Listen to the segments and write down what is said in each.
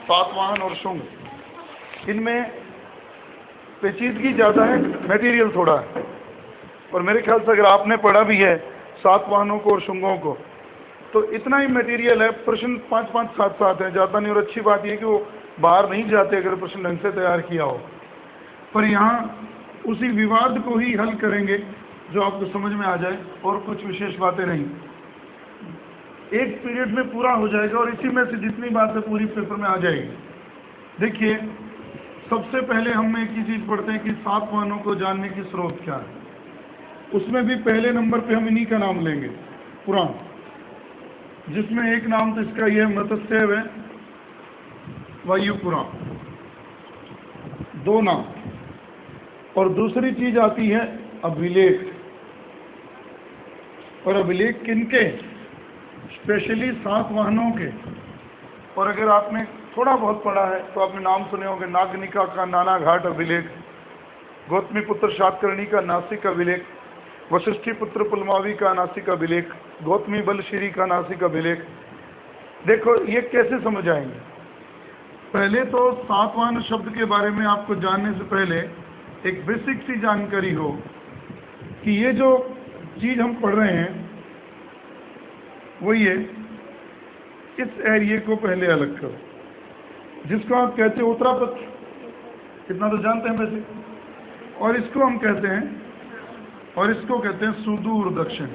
सातवाहन और शुंग, इनमें पेचीदगी ज़्यादा है, मटेरियल थोड़ा है। और मेरे ख्याल से अगर आपने पढ़ा भी है सातवाहनों को और शुंगों को तो इतना ही मटेरियल है। प्रश्न 5-5, 7-7 है, ज़्यादा नहीं। और अच्छी बात यह कि वो बाहर नहीं जाते अगर प्रश्न ढंग से तैयार किया हो। पर यहाँ उसी विवाद को ही हल करेंगे जो आपको समझ में आ जाए, और कुछ विशेष बातें नहीं। एक पीरियड में पूरा हो जाएगा और इसी में से जितनी बातें पूरी पेपर में आ जाएगी। देखिए, सबसे पहले हम एक ही चीज़ पढ़ते हैं कि सातवाहनों को जानने की स्रोत क्या है। उसमें भी पहले नंबर पे हम इन्हीं का नाम लेंगे, पुराण, जिसमें एक नाम तो इसका यह मत्स्य है, वायु पुराण, 2 नाम। और दूसरी चीज आती है अभिलेख। और अभिलेख किनके? स्पेशली सातवाहनों के। और अगर आपने थोड़ा बहुत पढ़ा है तो आपने नाम सुने होंगे नागनिका का नाना घाट अभिलेख, गौतमी पुत्र शातकर्णी का नासिक अभिलेख, वशिष्ठी पुत्र पुलमावी का नासिक अभिलेख, गौतमी बलश्री का नासिक अभिलेख। देखो ये कैसे समझ आएंगे। पहले तो सातवाहन शब्द के बारे में आपको जानने से पहले एक बेसिक सी जानकारी हो कि ये जो चीज हम पढ़ रहे हैं वो ये, इस एरिए को पहले अलग करो, जिसको आप कहते हैं उत्तरापथ, इतना तो जानते हैं वैसे। और इसको हम कहते हैं, और इसको कहते हैं सुदूर दक्षिण।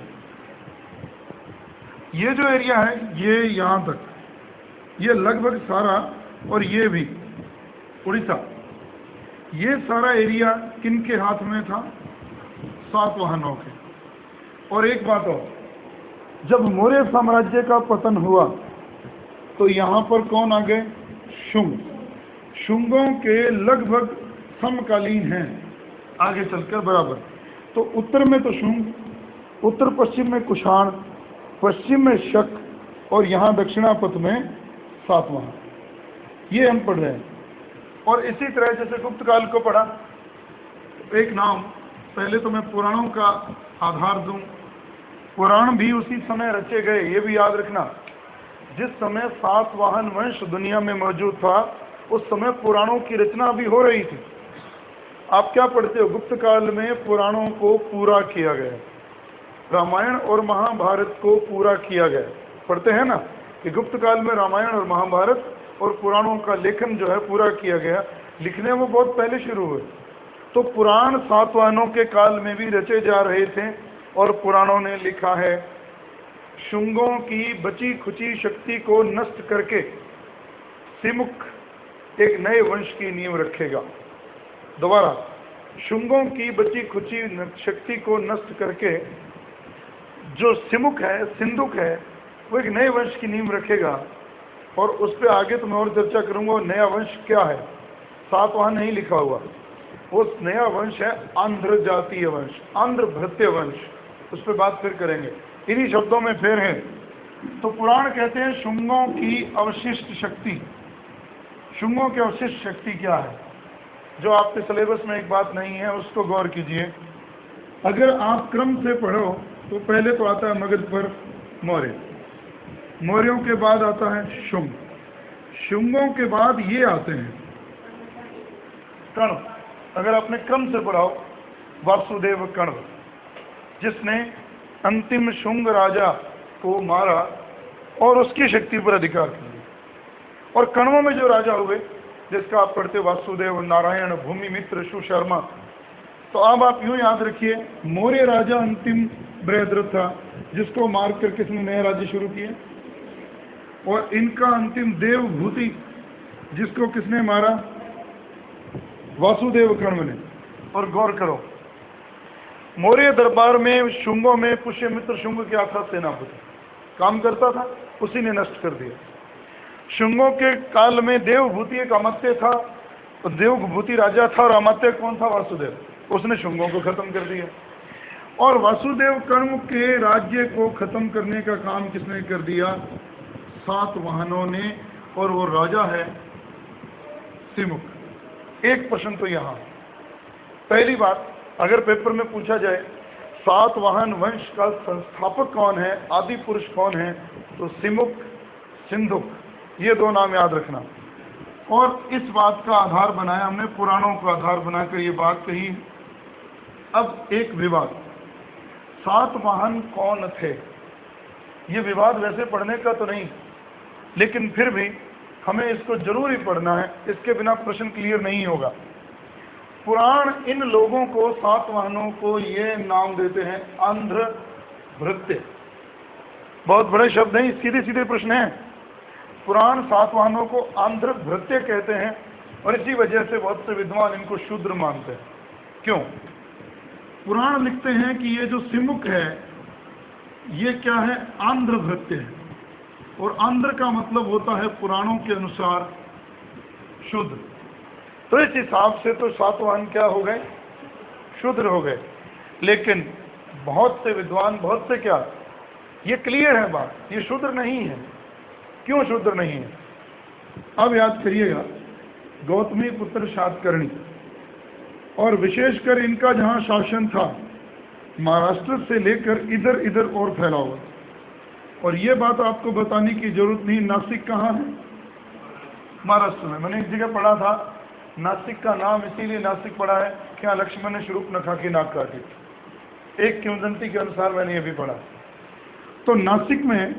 ये जो एरिया है ये यहाँ तक, ये लगभग सारा, और ये भी उड़ीसा, ये सारा एरिया किनके हाथ में था? सातवाहनों के। और एक बात और, जब मौर्य साम्राज्य का पतन हुआ तो यहाँ पर कौन आ गए? शुंग। शुंगों के लगभग समकालीन हैं आगे चलकर बराबर। तो उत्तर में तो शुंग, उत्तर पश्चिम में कुषाण, पश्चिम में शक, और यहाँ दक्षिणापथ में सातवाहन। ये हम पढ़ रहे हैं। और इसी तरह जैसे गुप्त काल को पढ़ा, एक नाम, पहले तो मैं पुराणों का आधार दूं। पुराण भी उसी समय रचे गए, ये भी याद रखना। जिस समय सातवाहन वंश दुनिया में मौजूद था उस समय पुराणों की रचना भी हो रही थी। आप क्या पढ़ते हो? गुप्त काल में पुराणों को पूरा किया गया, रामायण और महाभारत को पूरा किया गया। पढ़ते हैं ना कि गुप्त काल में रामायण और महाभारत और पुराणों का लेखन जो है पूरा किया गया। लिखने वो बहुत पहले शुरू हुए। तो पुराण सातवाहनों के काल में भी रचे जा रहे थे। और पुराणों ने लिखा है, शुंगों की बची खुची शक्ति को नष्ट करके सिमुक एक नए वंश की नींव रखेगा। दोबारा, शुंगों की बची खुची शक्ति को नष्ट करके जो सिमुक है, सिंधुक है, वो एक नए वंश की नींव रखेगा। और उस पर आगे तो मैं और चर्चा करूंगा। नया वंश क्या है? सातवाहन नहीं लिखा हुआ। वो नया वंश है आंध्र जातीय वंश, आंध्र भृत्य वंश। उस पर बात फिर करेंगे। इन्हीं शब्दों में फिर है। तो पुराण कहते हैं शुंगों की अवशिष्ट शक्ति। शुंगों की अवशिष्ट शक्ति क्या है? जो आपके सिलेबस में एक बात नहीं है, उसको गौर कीजिए। अगर आप क्रम से पढ़ो तो पहले तो आता है मगध पर मौर्य, मौर्यों के बाद आता है शुंग, शुंगों के बाद ये आते हैं कण्व। अगर आपने क्रम से पढ़ाओ, वासुदेव कण्व, जिसने अंतिम शुंग राजा को मारा और उसकी शक्ति पर अधिकार कर लिया। और कण्वों में जो राजा हुए, जिसका आप पढ़ते वासुदेव, नारायण, भूमिमित्र, सुशर्मा। तो अब आप यूं याद रखिए, मौर्य राजा अंतिम बृहद्रथ था, जिसको मार कर किसने नया राज्य शुरू किया। और इनका अंतिम देवभूति, जिसको किसने मारा? वासुदेव कण्व ने। और गौर करो, मौर्य दरबार में शुंगों में पुष्यमित्र शुंग क्या था? सेनापति, काम करता था, उसी ने नष्ट कर दिया। शुंगों के काल में देवभूति एक अमात्य था, तो देवभूति राजा था, और अमात्य कौन था? वासुदेव। उसने शुंगों को खत्म कर दिया। और वासुदेव कण्व के राज्य को खत्म करने का काम किसने कर दिया? सातवाहनों ने। और वो राजा है सिमुक। एक प्रश्न तो यहाँ, पहली बात, अगर पेपर में पूछा जाए सातवाहन वंश का संस्थापक कौन है, आदि पुरुष कौन है, तो सिमुक, सिंधुक, ये 2 नाम याद रखना। और इस बात का आधार बनाया हमने, पुराणों का आधार बनाकर ये बात कही। अब एक विवाद, सातवाहन कौन थे? ये विवाद वैसे पढ़ने का तो नहीं, लेकिन फिर भी हमें इसको जरूर ही पढ़ना है, इसके बिना प्रश्न क्लियर नहीं होगा। पुराण इन लोगों को, सातवाहनों को, ये नाम देते हैं आंध्र भृत्य। बहुत बड़े शब्द हैं, सीधे सीधे प्रश्न हैं। पुराण सातवाहनों को आंध्र भृत्य कहते हैं, और इसी वजह से बहुत से विद्वान इनको शूद्र मानते हैं। क्यों? पुराण लिखते हैं कि ये जो सिमुख है, ये क्या है? आंध्र भृत्य है, और आंध्र का मतलब होता है पुराणों के अनुसार शुद्र। तो इस हिसाब से तो सातवाहन क्या हो गए? शूद्र हो गए। लेकिन बहुत से विद्वान, बहुत से क्या, ये क्लियर है बात, ये शूद्र नहीं है। क्यों शूद्र नहीं है? अब याद करिएगा, गौतमी पुत्र शातकर्णी, और विशेषकर इनका जहां शासन था, महाराष्ट्र से लेकर इधर इधर और फैला हुआ। और ये बात आपको बताने की जरूरत नहीं, नासिक कहाँ है? महाराष्ट्र में। मैंने एक जगह पढ़ा था, नासिक का नाम इसीलिए नासिक पड़ा है क्या लक्ष्मण ने शूर्पणखा की नाक काटी। एक किंवदंती के अनुसार मैंने ये भी पढ़ा। तो नासिक में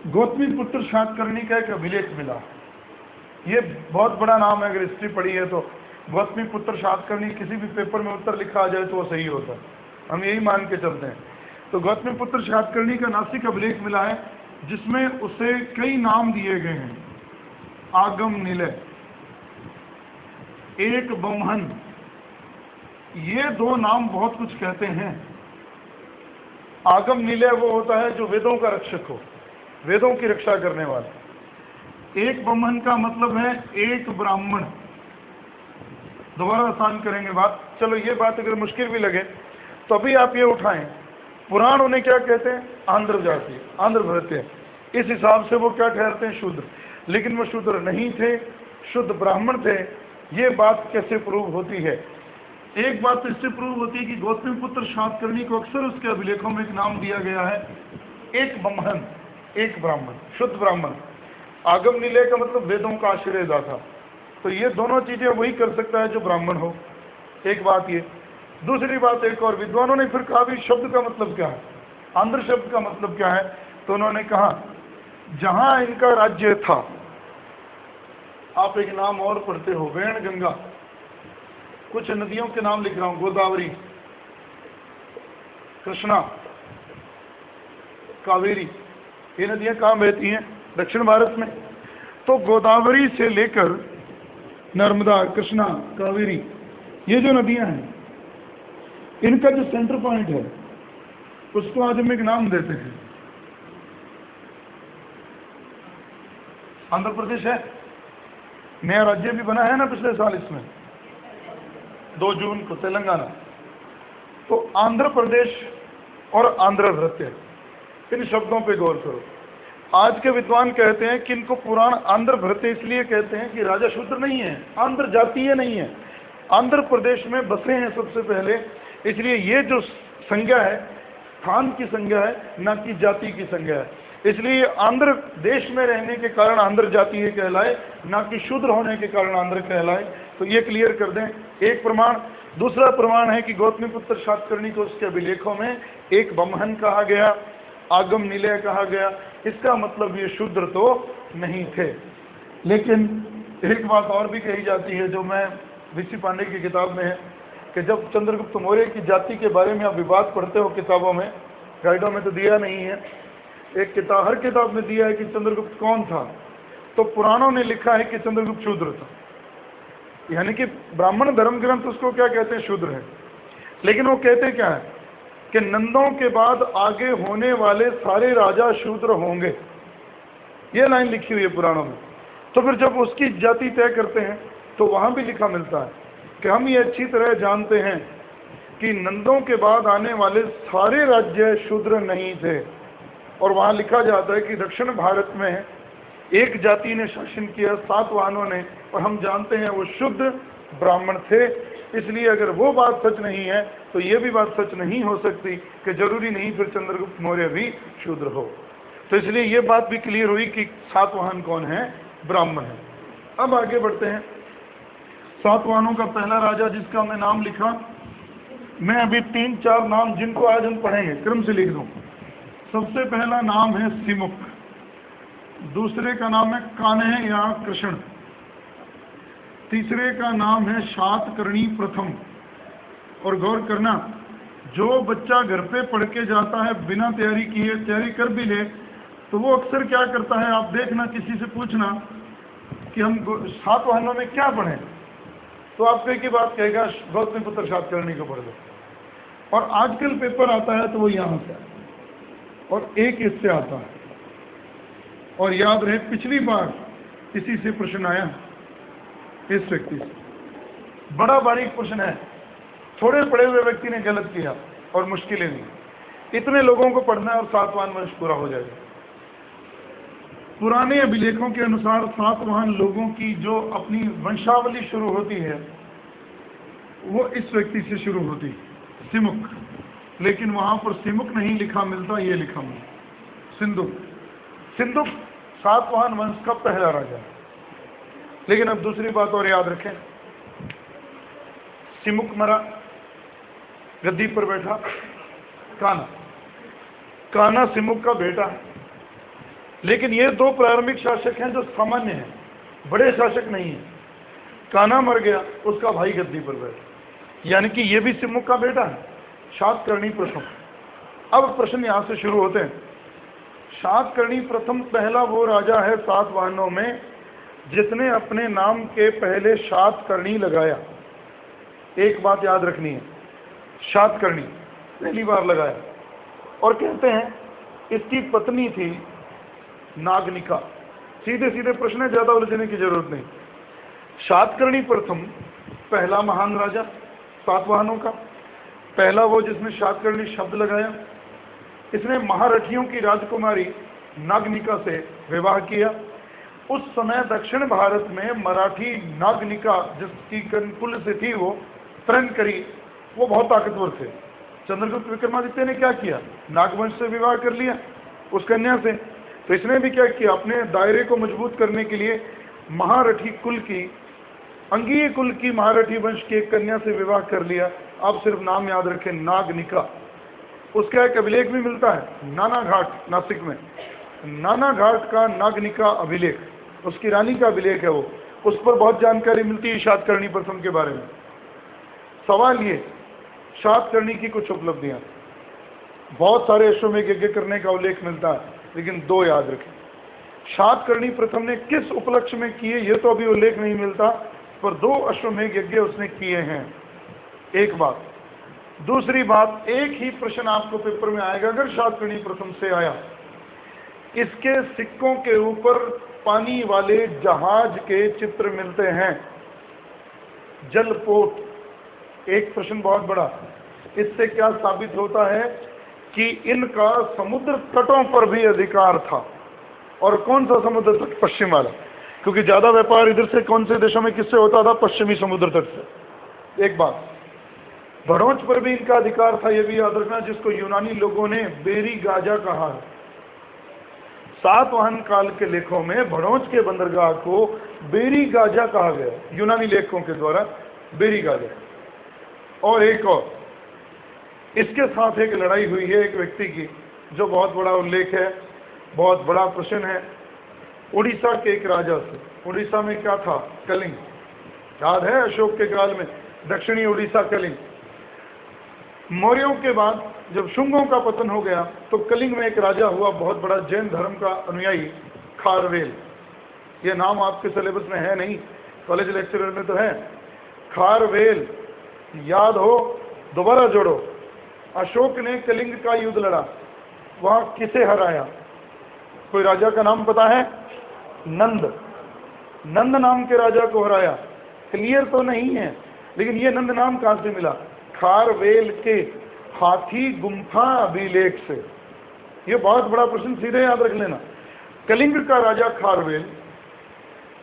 गौतमी पुत्र शातकर्णी का एक अभिलेख मिला। ये बहुत बड़ा नाम है, अगर हिस्ट्री पढ़ी है तो। गौतमी पुत्र शातकर्णी किसी भी पेपर में उत्तर लिखा आ जाए तो वो सही होता है, हम यही मान के चलते हैं। तो गौतमी पुत्र शातकर्णी का नासिक अभिलेख मिला है, जिसमें उसे कई नाम दिए गए हैं। आगम निलय, एक बमहन, ये दो नाम बहुत कुछ कहते हैं। आगम निलय वो होता है जो वेदों का रक्षक हो, वेदों की रक्षा करने वाला। एक बमहन का मतलब है एक ब्राह्मण। दोबारा आसान करेंगे बात। चलो ये बात अगर मुश्किल भी लगे तो अभी आप ये उठाएं, पुराण उन्हें क्या कहते हैं? आंध्र जाति, आंध्र भृत्य। इस हिसाब से वो क्या ठहरते हैं? शूद्र। लेकिन वो शूद्र नहीं थे, शुद्ध ब्राह्मण थे। ये बात कैसे प्रूव होती है? एक बात तो इससे प्रूव होती है कि गौतमी पुत्र शातकर्णी को अक्सर उसके अभिलेखों में एक नाम दिया गया है, एक बमहन, एक ब्राह्मण, शुद्ध ब्राह्मण। आगम निलय का मतलब वेदों का आश्रयदाता। तो ये दोनों चीजें वही कर सकता है जो ब्राह्मण हो। एक बात ये। दूसरी बात एक और, विद्वानों ने फिर कहा भी शब्द का मतलब क्या है, आंध्र शब्द का मतलब क्या है? तो उन्होंने कहा जहां इनका राज्य था, आप एक नाम और पढ़ते हो, वेण गंगा, कुछ नदियों के नाम लिख रहा हूं, गोदावरी, कृष्णा, कावेरी, ये नदियां कहाँ बहती हैं? दक्षिण भारत में। तो गोदावरी से लेकर नर्मदा, कृष्णा, कावेरी, ये जो नदियां हैं, इनका जो सेंटर पॉइंट है उसको आज हम एक नाम देते हैं, आंध्र प्रदेश है। नया राज्य भी बना है ना पिछले साल, इसमें 2 जून को, तेलंगाना। तो आंध्र प्रदेश और आंध्र भृत्य, इन शब्दों पे गौर करो। आज के विद्वान कहते हैं कि इनको पुराण आंध्र भृत्य इसलिए कहते हैं कि राजा शूद्र नहीं है, आंध्र जातीय नहीं है, आंध्र प्रदेश में बसे हैं सबसे पहले, इसलिए ये जो संज्ञा है स्थान की संज्ञा है, ना कि जाति की संज्ञा है। इसलिए आंध्र देश में रहने के कारण आंध्र जातीय कहलाए, ना कि शूद्र होने के कारण आंध्र कहलाए। तो ये क्लियर कर दें, एक प्रमाण। दूसरा प्रमाण है कि गौतमी पुत्र शातकर्णी को उसके अभिलेखों में एक बमहन कहा गया, आगम निलय कहा गया। इसका मतलब ये शूद्र तो नहीं थे। लेकिन एक बात और भी कही जाती है, जो मैं वीसी पांडे की किताब में है, कि जब चंद्रगुप्त मौर्य की जाति के बारे में आप विवाद पढ़ते हो किताबों में, गाइडों में तो दिया नहीं है, एक किताब, हर किताब में दिया है कि चंद्रगुप्त कौन था। तो पुराणों ने लिखा है कि चंद्रगुप्त शूद्र था, यानी कि ब्राह्मण धर्म ग्रंथ उसको क्या कहते हैं? शूद्र है। लेकिन वो कहते क्या है कि नंदों के बाद आगे होने वाले सारे राजा शूद्र होंगे, ये लाइन लिखी हुई है पुराणों में। तो फिर जब उसकी जाति तय करते हैं तो वहां भी लिखा मिलता है कि हम ये अच्छी तरह जानते हैं कि नंदों के बाद आने वाले सारे राज्य शूद्र नहीं थे। और वहां लिखा जाता है कि दक्षिण भारत में एक जाति ने शासन किया, सातवाहनों ने, और हम जानते हैं वो शुद्ध ब्राह्मण थे। इसलिए अगर वो बात सच नहीं है तो ये भी बात सच नहीं हो सकती कि जरूरी नहीं फिर चंद्रगुप्त मौर्य भी शूद्र हो। तो इसलिए ये बात भी क्लियर हुई कि सातवाहन कौन है? ब्राह्मण है। अब आगे बढ़ते हैं। सातवाहनों का पहला राजा जिसका मैं नाम लिखा, मैं अभी 3-4 नाम जिनको आज हम पढ़ेंगे क्रम से लिख दूं। सबसे पहला नाम है सिमुक, दूसरे का नाम है कान्ह या कृष्ण, तीसरे का नाम है शातकर्णी प्रथम। और गौर करना, जो बच्चा घर पे पढ़ के जाता है बिना तैयारी किए, तैयारी कर भी ले तो वो अक्सर क्या करता है, आप देखना किसी से पूछना कि हम सातवाहनों में क्या पढ़ें, तो आपको एक ही बात कहेगा गौतमीपुत्र शातकर्णी को पढ़ दो। और आजकल पेपर आता है तो वो यहाँ से और एक इससे आता है। और याद रहे पिछली बार इसी से प्रश्न आया, इस व्यक्ति से। बड़ा बारीक प्रश्न है, थोड़े पढ़े हुए व्यक्ति ने गलत किया और मुश्किलें नहीं। इतने लोगों को पढ़ना है और सातवाहन वंश पूरा हो जाएगा। पुराने अभिलेखों के अनुसार सातवाहन लोगों की जो अपनी वंशावली शुरू होती है वो इस व्यक्ति से शुरू होती, सिमुक। लेकिन वहां पर सिमुक नहीं लिखा मिलता, ये लिखा मिलता सिंधुक। सिंधुक सातवाहन वंश का पहला राजा। लेकिन अब दूसरी बात और याद रखें, सिमुक मरा, गद्दी पर बैठा कान्हा। कान्हा सिमुक का बेटा है। लेकिन ये दो प्रारंभिक शासक हैं जो सामान्य हैं, बड़े शासक नहीं हैं। कान्हा मर गया, उसका भाई गद्दी पर बैठा, यानी कि ये भी सिमुक का बेटा है, शातकर्णी प्रथम। अब प्रश्न यहां से शुरू होते हैं। शातकर्णी प्रथम पहला वो राजा है सातवाहनों में जिसने अपने नाम के पहले शातकर्णी लगाया। एक बात याद रखनी है, शातकर्णी पहली बार लगाया। और कहते हैं इसकी पत्नी थी नागनिका। सीधे सीधे प्रश्न है, ज्यादा उलझने की जरूरत नहीं। शातकर्णी प्रथम पहला महान राजा सातवाहनों का, पहला वो जिसने शातकर्णी शब्द लगाया। इसने महारथियों की राजकुमारी नागनिका से विवाह किया। उस समय दक्षिण भारत में मराठी नागनिका जिसकी कुल से थी वो प्रण करी, वो बहुत ताकतवर थे। चंद्रगुप्त विक्रमादित्य ने क्या किया, नागवंश से विवाह कर लिया उस कन्या से। तो इसने भी क्या किया, अपने दायरे को मजबूत करने के लिए महारथी कुल की, अंगीय कुल की महारथी वंश की एक कन्या से विवाह कर लिया। आप सिर्फ नाम याद रखें, नागनिका। उसका एक अभिलेख भी मिलता है नाना घाट नासिक में। नाना घाट का नागनिका अभिलेख, उसकी रानी का अभिलेख है वो, उस पर बहुत जानकारी मिलती है शातकर्णी प्रथम के बारे में। सवाल ये, शातकर्णी की कुछ उपलब्धियां, बहुत सारे अश्वमेध यज्ञ करने का उल्लेख मिलता है, लेकिन दो याद रखें। शातकर्णी प्रथम ने किस उपलक्ष्य में किए ये तो अभी उल्लेख नहीं मिलता, पर 2 अश्वमेध यज्ञ उसने किए हैं, एक बात। दूसरी बात, एक ही प्रश्न आपको पेपर में आएगा अगर शातकर्णी प्रथम से आया, इसके सिक्कों के ऊपर पानी वाले जहाज के चित्र मिलते हैं, जलपोत। एक प्रश्न बहुत बड़ा, इससे क्या साबित होता है कि इनका समुद्र तटों पर भी अधिकार था। और कौन सा समुद्र तट, पश्चिम वाला, क्योंकि ज्यादा व्यापार इधर से कौन से देशों में किससे होता था, पश्चिमी समुद्र तट से। एक बात, भड़ोच पर भी इनका अधिकार था, यह भी याद रखना, जिसको यूनानी लोगों ने बेरी गाजा कहा है। सातवाहन काल के लेखों में भड़ोच के बंदरगाह को बेरी गाजा कहा गया, यूनानी लेखकों के द्वारा बेरी गाजा। और एक और, इसके साथ एक लड़ाई हुई है एक व्यक्ति की, जो बहुत बड़ा उल्लेख है, बहुत बड़ा प्रश्न है, उड़ीसा के एक राजा से। उड़ीसा में क्या था, कलिंग, याद है अशोक के काल में दक्षिणी उड़ीसा कलिंग। मौर्यों के बाद जब शुंगों का पतन हो गया तो कलिंग में एक राजा हुआ, बहुत बड़ा जैन धर्म का अनुयायी, खारवेल। ये नाम आपके सिलेबस में है नहीं, कॉलेज लेक्चरर में तो है। खारवेल याद हो, दोबारा जोड़ो। अशोक ने कलिंग का युद्ध लड़ा, वहां किसे हराया, कोई राजा का नाम पता है, नंद। नंद नाम के राजा को हराया। क्लियर तो नहीं है, लेकिन ये नंद नाम कहां से मिला, खारवेल के हाथी गुम्फा अभिलेख से। ये बहुत बड़ा प्रश्न, सीधे याद रख लेना। कलिंग का राजा खारवेल,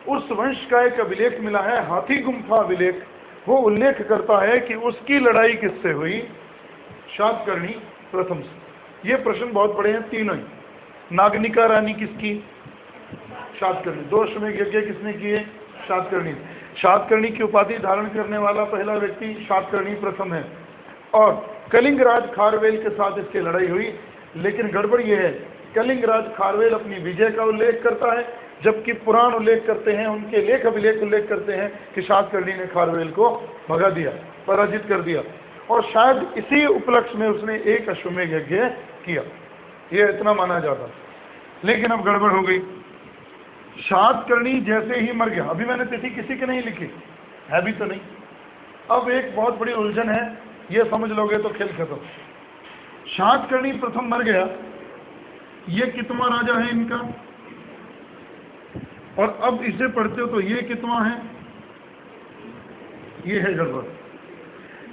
उस वंश का एक अभिलेख मिला है, हाथी गुम्फा अभिलेख। वो उल्लेख करता है कि उसकी लड़ाई किससे हुई, शातकर्णी प्रथम से। ये प्रश्न बहुत बड़े हैं, तीनों ही। नागनिका रानी किसकी, शातकर्णी। 2 अश्वमेध यज्ञ किसने किए, शातकर्णी। शातकर्णी की उपाधि धारण करने वाला पहला व्यक्ति शातकर्णी प्रथम है। और कलिंगराज खारवेल के साथ इसकी लड़ाई हुई, लेकिन गड़बड़ यह है, कलिंगराज खारवेल अपनी विजय का उल्लेख करता है, जबकि पुराण उल्लेख करते हैं, उनके लेख अभिलेख उल्लेख करते हैं कि शातकर्णी ने खारवेल को भगा दिया, पराजित कर दिया, और शायद इसी उपलक्ष्य में उसने एक अश्वमेध यज्ञ किया, ये इतना माना जाता। लेकिन अब गड़बड़ हो गई। शातकर्णी जैसे ही मर गया, अभी मैंने तिथि किसी की नहीं लिखी है, भी तो नहीं। अब एक बहुत बड़ी उलझन है, ये समझ लोगे तो खेल खत्म। शातकर्णी प्रथम मर गया, ये कितवां राजा है इनका, और अब इसे पढ़ते हो तो ये कितवां है, ये है गड़बड़।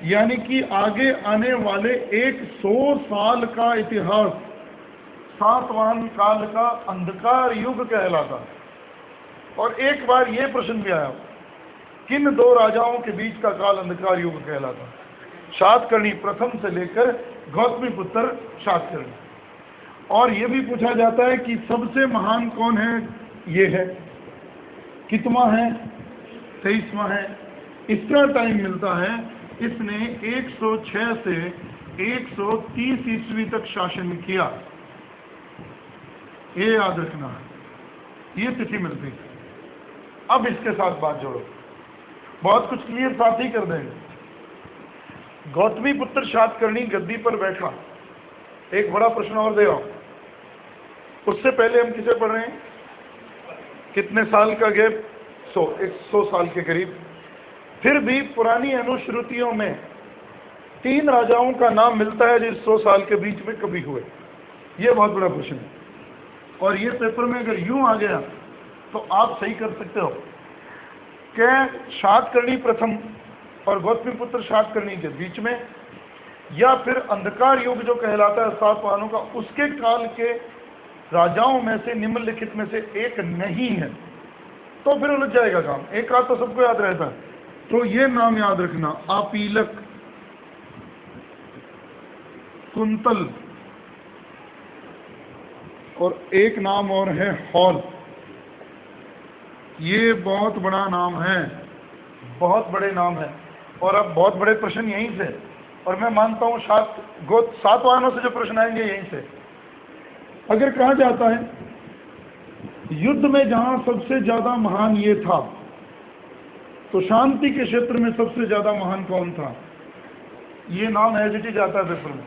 यानी कि आगे आने वाले 100 साल का इतिहास सातवाहन काल का अंधकार युग कहलाता है। और एक बार ये प्रश्न भी आया, किन दो राजाओं के बीच का काल अंधकार युग कहलाता है? शातकर्णी प्रथम से लेकर गौतमीपुत्र शातकर्णी। और ये भी पूछा जाता है कि सबसे महान कौन है, ये है, कितवां है, 23वां है। इसका टाइम मिलता है, इसने 106 से 130 ईस्वी तक शासन किया, ये याद रखना है, ये तिथि मिलती है। अब इसके साथ बात जोड़ो, बहुत कुछ क्लियर साथ ही कर देंगे। गौतमीपुत्र शातकर्णी गद्दी पर बैठा, एक बड़ा प्रश्न और दे रहा हूं, उससे पहले हम किसे पढ़ रहे हैं, कितने साल का गैप, 100 साल के करीब। फिर भी पुरानी अनुश्रुतियों में 3 राजाओं का नाम मिलता है जो 100 साल के बीच में कभी हुए, ये बहुत बड़ा प्रश्न है। और ये पेपर में अगर यूं आ गया तो आप सही कर सकते हो कि शातकर्णी प्रथम और गौतमीपुत्र शातकर्णी के बीच में, या फिर अंधकार युग जो कहलाता है सातवाहनों का, उसके काल के राजाओं में से निम्नलिखित में से एक नहीं है, तो फिर उलझ जाएगा काम। एक रात तो सबको याद रहता है, तो ये नाम याद रखना, आपीलक, कुंतल, और एक नाम और है हॉल। ये बहुत बड़ा नाम है, बहुत बड़े नाम है, और अब बहुत बड़े प्रश्न यहीं से, और मैं मानता हूं सातवाहनों से जो प्रश्न आएंगे यहीं से। अगर कहा जाता है युद्ध में जहां सबसे ज्यादा महान ये था, तो शांति के क्षेत्र में सबसे ज्यादा महान कौन था, ये नाम हेजिटेट जाता है पेपर में।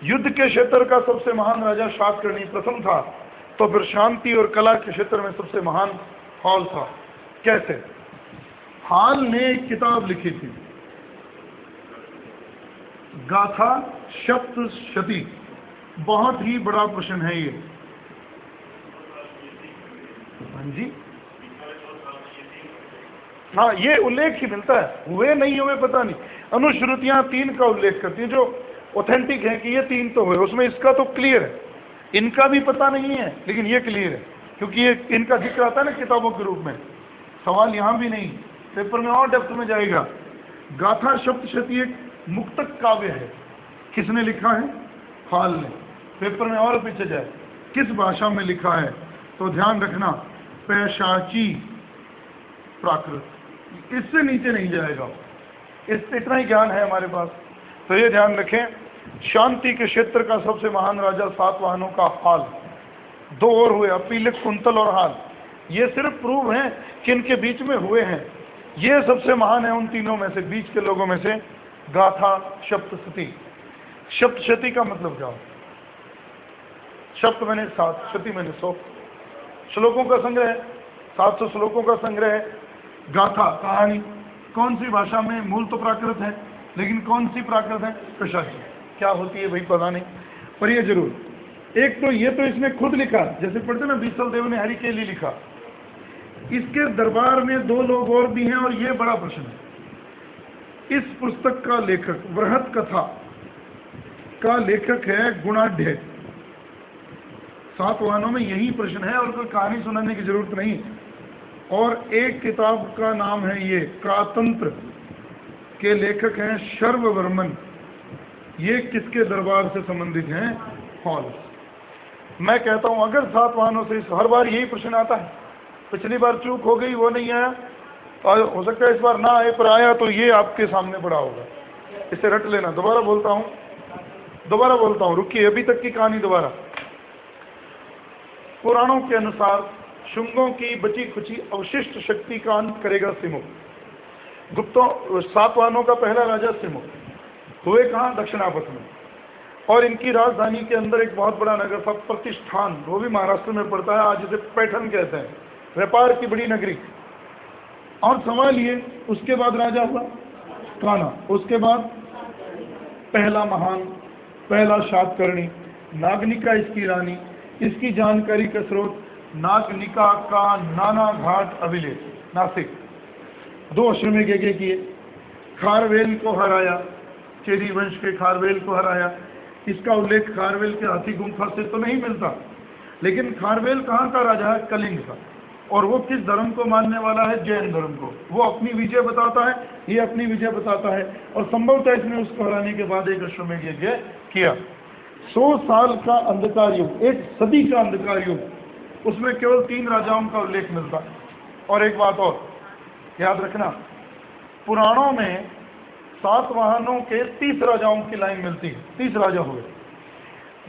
युद्ध के क्षेत्र का सबसे महान राजा शातकर्णी प्रथम था, तो फिर शांति और कला के क्षेत्र में सबसे महान हॉल था। कैसे? हॉल ने एक किताब लिखी थी, गाथा सप्तशती, बहुत ही बड़ा प्रश्न है ये। हाँ जी, हाँ, ये उल्लेख ही मिलता है, हुए नहीं हुए पता नहीं। अनुश्रुतियां 3 का उल्लेख करती हैं जो ऑथेंटिक है कि ये 3 तो हुए, उसमें इसका तो क्लियर है, इनका भी पता नहीं है लेकिन ये क्लियर है, क्योंकि ये इनका जिक्र आता है ना किताबों के रूप में। सवाल यहाँ भी नहीं, पेपर में और डेप्थ में जाएगा। गाथा सप्तशती एक मुक्तक काव्य है, किसने लिखा है, हॉल ने। पेपर में और पीछे जाए, किस भाषा में लिखा है, तो ध्यान रखना पैशाची प्राकृत, इससे नीचे नहीं जाएगा, इतना ही ज्ञान है हमारे पास। तो ये ध्यान रखें, शांति के क्षेत्र का सबसे महान राजा सातवाहनों का हाल। 2 और हुए, अपीलक, कुंतल और हाल। ये सिर्फ प्रूव है कि इनके बीच में हुए हैं। ये सबसे महान है उन तीनों में से, बीच के लोगों में से। गाथा सप्तशती, सप्तशती का मतलब क्या? सप्त मैंने 7, शती मैंने 100 श्लोकों का संग्रह, 700 श्लोकों का संग्रह है। गाथा कहानी, कौन सी भाषा में, मूल तो प्राकृत है, लेकिन कौन सी प्राकृत है, पैशाची। क्या होती है भाई पता नहीं, पर ये जरूर एक तो ये तो इसने खुद लिखा, जैसे पढ़ते ना बीसल देव ने हरि के लिए लिखा। इसके दरबार में 2 लोग और भी हैं, और ये बड़ा प्रश्न है। इस पुस्तक का लेखक, वृहत कथा का लेखक है गुणाढ़। सातवाहनों में यही प्रश्न है, और कोई कहानी सुनाने की जरूरत नहीं। और एक किताब का नाम है ये कातंत्र, के लेखक हैं शर्ववर्मन। ये किसके दरबार से संबंधित हैं, हॉल। मैं कहता हूं अगर सातवाहनों से हर बार यही प्रश्न आता है, पिछली बार चूक हो गई, वो नहीं आया, और हो सकता है इस बार ना आए, पर आया तो ये आपके सामने पड़ा होगा, इसे रट लेना। दोबारा बोलता हूँ, रुकिए, अभी तक की कहानी दोबारा। पुराणों के अनुसार शुंगों की बची खुची अवशिष्ट शक्ति का अंत करेगा सिमुक। गुप्तों, सातवाहनों का पहला राजा सिमुक हुए कहाँ? दक्षिणापथ में। और इनकी राजधानी के अंदर एक बहुत बड़ा नगर था, प्रतिष्ठान, वो भी महाराष्ट्र में पड़ता है, आज इसे पैठन कहते हैं, व्यापार की बड़ी नगरी। और संभालिए, उसके बाद राजा हुआ कान्हा, उसके बाद पहला महान, पहला शातकर्णी, नागनिका इसकी रानी। इसकी जानकारी का स्रोत नागनिका का नाना घाट अभिलेख, नासिक, 2 अश्वमेध यज्ञ किए, खारवेल को हराया, चेरी वंश के खारवेल को हराया। इसका उल्लेख खारवेल के हाथी गुम्फा से तो नहीं मिलता, लेकिन खारवेल कहाँ का राजा है? कलिंग का। और वो किस धर्म को मानने वाला है? जैन धर्म को। वो अपनी विजय बताता है, ये अपनी विजय बताता है, और संभवतः इसने उसको हराने के बाद एक अश्वमेध यज्ञ किया। 100 साल का अंधकार युग, 1 सदी का अंधकार युग, उसमें केवल 3 राजाओं का उल्लेख मिलता है। और एक बात और याद रखना, पुराणों में सातवाहनों के 30 राजाओं की लाइन मिलती है, 30 राजा हुए,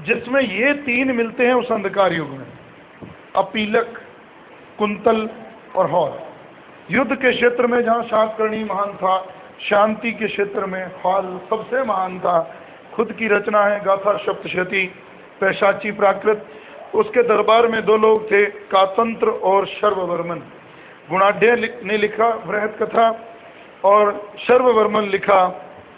जिसमें ये 3 मिलते हैं उस अंधकार युग में, अपीलक, कुंतल और हौर। युद्ध के क्षेत्र में जहाँ शातकर्णी महान था, शांति के क्षेत्र में हौल सबसे महान था। खुद की रचना है गाथा सप्तशती, पैशाची प्राकृत। उसके दरबार में 2 लोग थे, कातंत्र और शर्ववर्मन। गुणाढ़ ने लिखा बृहत कथा और शर्ववर्मन लिखा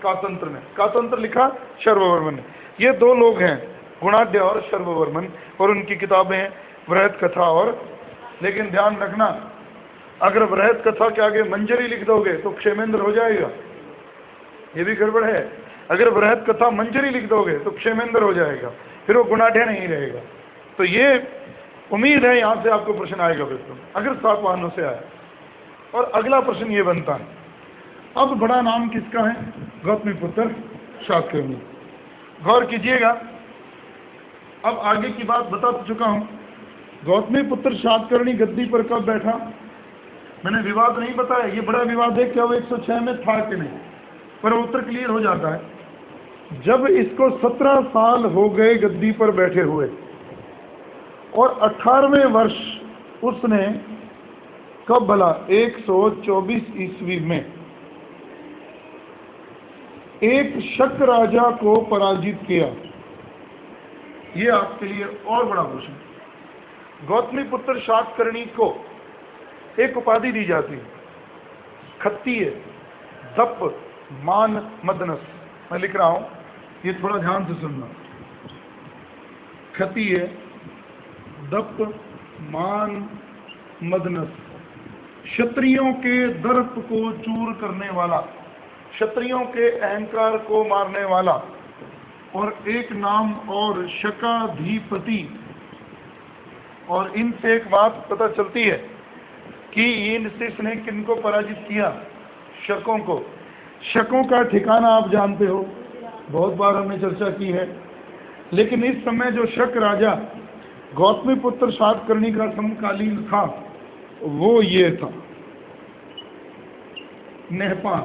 कातंत्र ने, कातंत्र लिखा शर्ववर्मन ने। ये 2 लोग हैं, गुणाढ़ और शर्ववर्मन, और उनकी किताबें हैं बृहत कथा और। लेकिन ध्यान रखना, अगर बृहत कथा के आगे मंजरी लिख दोगे तो क्षेमेंद्र हो जाएगा, ये भी गड़बड़ है। अगर बृहत कथा मंजरी लिख दोगे तो क्षेमेंद्र हो जाएगा, फिर वो गुणाढ़ नहीं रहेगा। तो ये उम्मीद है यहाँ से आपको प्रश्न आएगा बिल्कुल, अगर सातवाहनों से आया। और अगला प्रश्न ये बनता है, अब बड़ा नाम किसका है? गौतमीपुत्र शातकर्णी। गौर कीजिएगा, अब आगे की बात बता चुका हूँ। गौतमीपुत्र शातकर्णी गद्दी पर कब बैठा? मैंने विवाद नहीं बताया, ये बड़ा विवाद है, क्या वो 106 में था कि नहीं, पर उत्तर क्लियर हो जाता है। जब इसको 17 साल हो गए गद्दी पर बैठे हुए, और 18वें वर्ष उसने कब भला? 124 ईस्वी में एक शक राजा को पराजित किया। ये आपके लिए और बड़ा प्रश्न। गौतमीपुत्र शातकर्णी को एक उपाधि दी जाती है, खत्तीय, दप, मान, मदनस। मैं लिख रहा हूं, ये थोड़ा ध्यान से सुनना। खत्तीय, दप, मान, मदनस, क्षत्रियों के दर्प को चूर करने वाला, क्षत्रियों के अहंकार को मारने वाला। और एक नाम और, शकाधिपति। और इनसे एक बात पता चलती है कि इसने किनको पराजित किया? शकों को। शकों का ठिकाना आप जानते हो, बहुत बार हमने चर्चा की है। लेकिन इस समय जो शक राजा गौतमीपुत्र शातकर्णी का समकालीन था, वो ये था, नेहपान।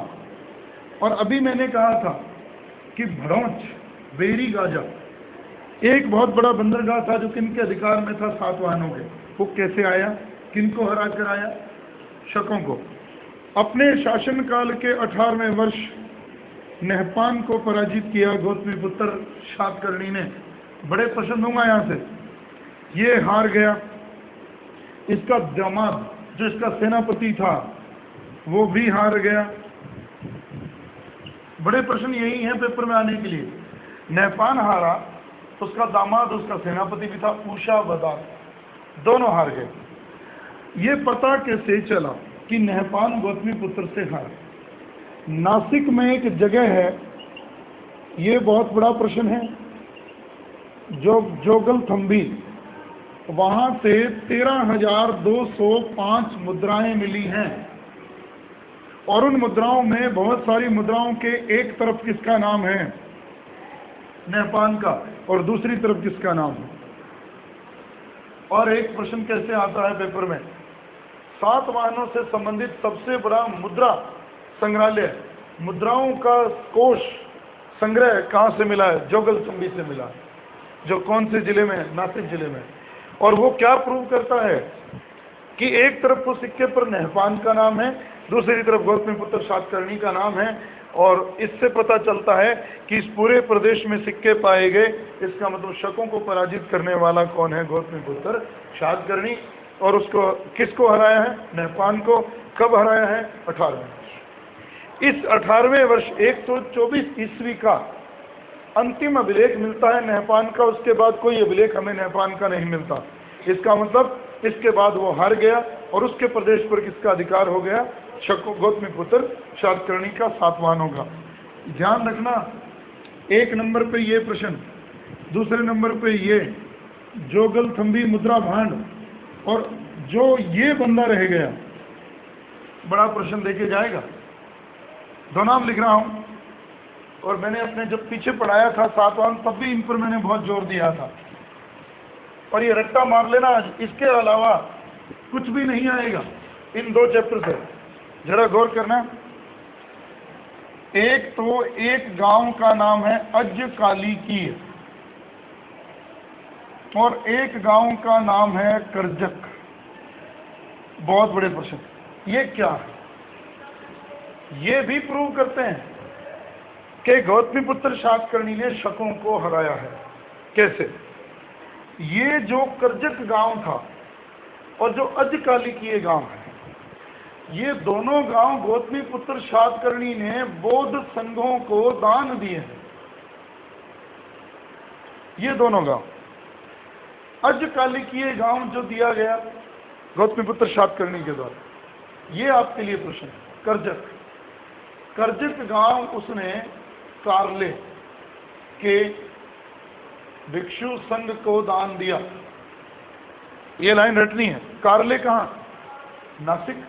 और अभी मैंने कहा था कि भड़ौच, बेरी गाजा, एक बहुत बड़ा बंदरगाह था जो किनके अधिकार में था? सातवाहनों के। वो कैसे आया? किनको हरा कर आया? शकों को। अपने शासनकाल के 18वें वर्ष नेहपान को पराजित किया गौतमीपुत्र शातकर्णी ने। बड़े प्रश्न दूंगा यहाँ से। ये हार गया। इसका दामाद जो इसका सेनापति था वो भी हार गया। बड़े प्रश्न यही हैं पेपर में आने के लिए। नेहपान हारा, उसका दामाद, उसका सेनापति भी था, उषा बदार, दोनों हार गए। ये पता कैसे चला कि नेहपान गौतमीपुत्र से हार? नासिक में एक जगह है, ये बहुत बड़ा प्रश्न है, जोगलथंबी, वहां से 13,205 मुद्राएं मिली हैं। और उन मुद्राओं में बहुत सारी मुद्राओं के एक तरफ किसका नाम है? नेहपान का, और दूसरी तरफ किसका नाम है? और एक प्रश्न कैसे आता है पेपर में सातवाहनों से संबंधित सबसे बड़ा मुद्रा संग्रहालय, मुद्राओं का कोष संग्रह कहाँ से मिला है? जोगलथम्बी से मिला, जो कौन से जिले में? नासिक जिले में। और वो क्या प्रूव करता है कि एक तरफ तो सिक्के पर नहपान का नाम है, दूसरी तरफ गौतमीपुत्र सातकर्णी का नाम है, और इससे पता चलता है कि इस पूरे प्रदेश में सिक्के पाए गए। इसका मतलब शकों को पराजित करने वाला कौन है? गौतमीपुत्र सातकर्णी। और उसको किसको हराया है? नहपान को। कब हराया है? 18वें वर्ष। इस 18वें वर्ष 124 ईस्वी का अंतिम अभिलेख मिलता है नहपान का। उसके बाद कोई अभिलेख हमें नहपान का नहीं मिलता। इसका मतलब इसके बाद वो हार गया और उसके प्रदेश पर किसका अधिकार हो गया? गौतमीपुत्र सातकर्णी का, सातवाहनों का। ध्यान रखना, एक नंबर पे ये प्रश्न, दूसरे नंबर पे ये जोगलथम्बी मुद्रा भांड, और जो ये बंदा रह गया, बड़ा प्रश्न देके जाएगा। दो नाम लिख रहा हूं, और मैंने अपने जब पीछे पढ़ाया था सातवाहन, तब भी इन पर मैंने बहुत जोर दिया था। और ये रट्टा मार लेना, इसके अलावा कुछ भी नहीं आएगा इन दो चैप्टर से। जरा गौर करना। एक तो एक गांव का नाम है अजकालिकीय, और एक गांव का नाम है करजक। बहुत बड़े प्रश्न। ये क्या है? ये भी प्रूव करते हैं कि गौतमीपुत्र सातकर्णी ने शकों को हराया है। कैसे? ये जो करजक गांव था और जो अजकालिकीय गांव है, ये दोनों गांव गौतमीपुत्र सातकर्णी ने बौद्ध संघों को दान दिए हैं। ये दोनों गांव, अजकालिकीय गांव जो दिया गया गौतमीपुत्र सातकर्णी के द्वारा, ये आपके लिए प्रश्न है। करजक, करजक गांव उसने कार्ले के भिक्षु संघ को दान दिया। ये लाइन रटनी है। कार्ले कहाँ? नासिक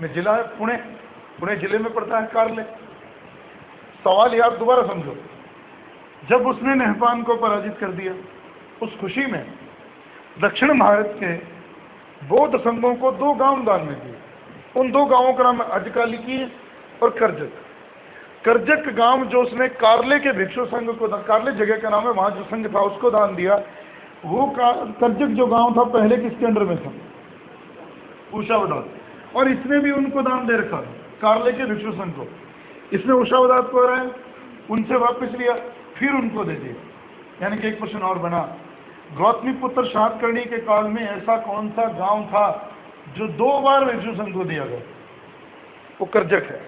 में जिला है, पुणे जिले में पड़ता है कार्ले। सवाल यार दोबारा समझो। जब उसने नहपान को पराजित कर दिया, उस खुशी में दक्षिण भारत के बौद्ध संघों को दो गांव दान में दिए। उन दो गांवों का नाम अजकालिकी और करजक। करजक गांव जो उसने कार्ले के भिक्षु संघ को, कार्ले जगह का नाम है, वहां जो संघ था उसको दान दिया। वो करजक जो गांव था पहले किसके अंडर में था? उषावदास। और इसने भी उनको दान दे रखा, कार्ले के भिक्षु संघ को। इसने उषावदास को हराया, उनसे वापस लिया, फिर उनको दे दिया। यानी कि एक प्रश्न और बना, गौतमीपुत्र सातकर्णी के काल में ऐसा कौन सा गांव था जो दो बार भिक्षु संघ को दिया गया? वो करजक है।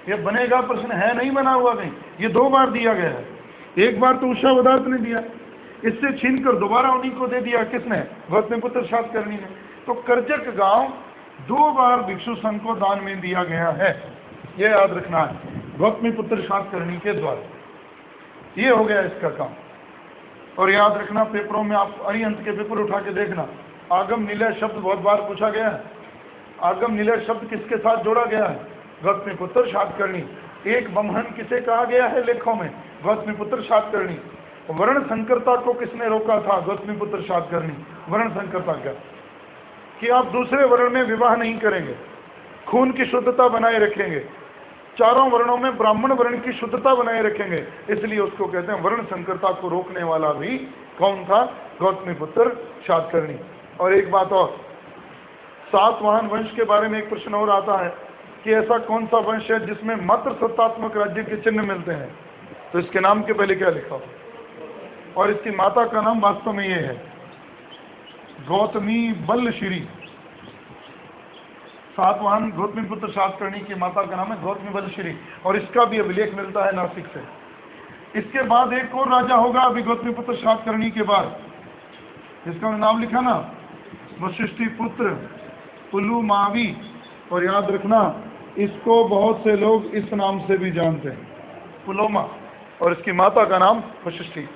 ये बनेगा प्रश्न, है नहीं बना हुआ कहीं। ये दो बार दिया गया है। एक बार तो उषावदास ने दिया, इससे छीनकर दोबारा उन्हीं को दे दिया। किसने? गौतमीपुत्र सातकर्णी ने। तो करजक गांव दो बार भिक्षु संघ को दान में दिया गया है। ये याद रखना है, गौतमीपुत्र सातकर्णी के द्वारा। ये हो गया इसका काम। और याद रखना, पेपरों में आप अरिहंत के पेपर उठा के देखना, आगम निलय शब्द बहुत बार पूछा गया है। आगम निलय शब्द किसके साथ जोड़ा गया है? गौतमीपुत्र सातकर्णी। एक बमहन किसे कहा गया है लेखों में? गौतमीपुत्र सातकर्णी। वर्ण संकरता को किसने रोका था? गौतमीपुत्र सातकर्णी। वर्ण संकरता क्या? कि आप दूसरे वर्ण में विवाह नहीं करेंगे, खून की शुद्धता बनाए रखेंगे, चारों वर्णों में ब्राह्मण वर्ण की शुद्धता बनाए रखेंगे। इसलिए उसको कहते हैं वर्ण संकरता को रोकने वाला भी कौन था? गौतमीपुत्र सातकर्णी। और एक बात और, सातवाहन वंश के बारे में एक प्रश्न और आता है कि ऐसा कौन सा वंश है जिसमें मात्र सत्तात्मक राज्य के चिन्ह मिलते हैं? तो इसके नाम के पहले क्या लिखा हो? और इसकी माता का नाम वास्तव में ये है, गौतमी बलश्री। सातवाहन गौतमीपुत्र सातकर्णी की माता का नाम है गौतमी बलश्री, और इसका भी अभिलेख मिलता है नासिक से। इसके बाद एक और राजा होगा अभी गौतमीपुत्र सातकर्णी के बाद, जिसका नाम लिखा ना, वशिष्ठी पुत्र पुलुमावी। और याद रखना, इसको बहुत से लोग इस नाम से भी जानते हैं, पुलोमा, और इसकी माता का नाम वशिष्ठी।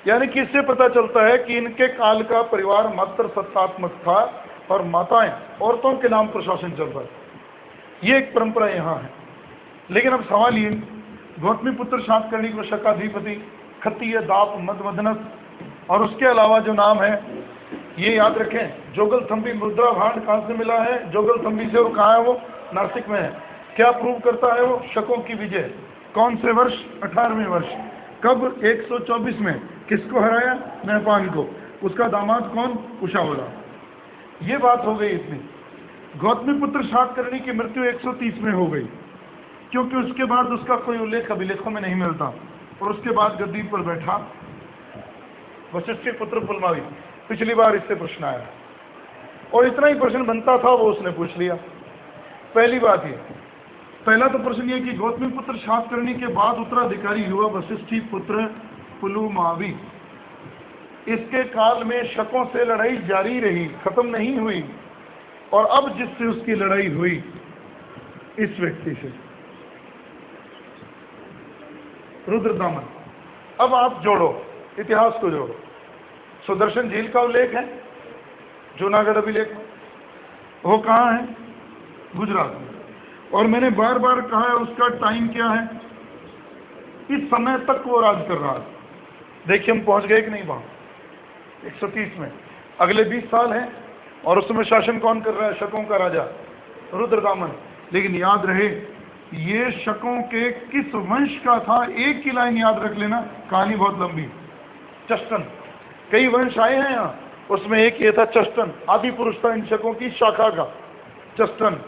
यानी कि इससे पता चलता है कि इनके काल का परिवार मात्र सत्तात्मक था और माताएं, औरतों के नाम पर शासन चल रहा है। ये एक परंपरा यहाँ है। लेकिन अब सवाल ये, गौतमीपुत्र सातकर्णी को शकाधिपति, खत्तीय, दाप, मदमदनस, और उसके अलावा जो नाम है ये याद रखें, जोगलथम्बी मुद्रा भांड कहाँ से मिला है? जोगलथम्बी से। और कहाँ है वो? नासिक में है। क्या प्रूव करता है वो? शकों की विजय। कौन से वर्ष? 18वें वर्ष। कब? 124 में। किसको हराया? नहपान को। उसका दामाद कौन? कुशावला। ये बात हो गई इतनी। गौतमीपुत्र शातकर्णी की मृत्यु 130 में हो गई, क्योंकि उसके बाद उसका कोई उल्लेख अभिलेखों में नहीं मिलता। और उसके बाद गद्दी पर बैठा वशिष्ठी पुत्र पुलमावी। पिछली बार इससे प्रश्न आया और इतना ही प्रश्न बनता था वो उसने पूछ लिया। पहली बात ये, पहला तो प्रश्न ये कि गौतमीपुत्र शातकर्णी के बाद उत्तराधिकारी हुआ वशिष्ठी पुत्र पुलुमावी। इसके काल में शकों से लड़ाई जारी रही, खत्म नहीं हुई। और अब जिससे उसकी लड़ाई हुई, इस व्यक्ति से, रुद्रदामन। अब आप जोड़ो, इतिहास को जोड़ो। सुदर्शन झील का उल्लेख है जूनागढ़ अभिलेख, वो कहाँ है? गुजरात में। और मैंने बार बार कहा है उसका टाइम क्या है? इस समय तक वो राज कर रहा है। देखिए हम पहुंच गए कि नहीं वहां? 130 में। अगले 20 साल हैं और उस समय शासन कौन कर रहा है? शकों का राजा रुद्रदामन। लेकिन याद रहे ये शकों के किस वंश का था? एक ही लाइन याद रख लेना, कहानी बहुत लंबी। चष्टन, कई वंश आए हैं यहाँ, उसमें एक ये था चष्टन, आदि पुरुष था इन शकों की शाखा का। चष्टन,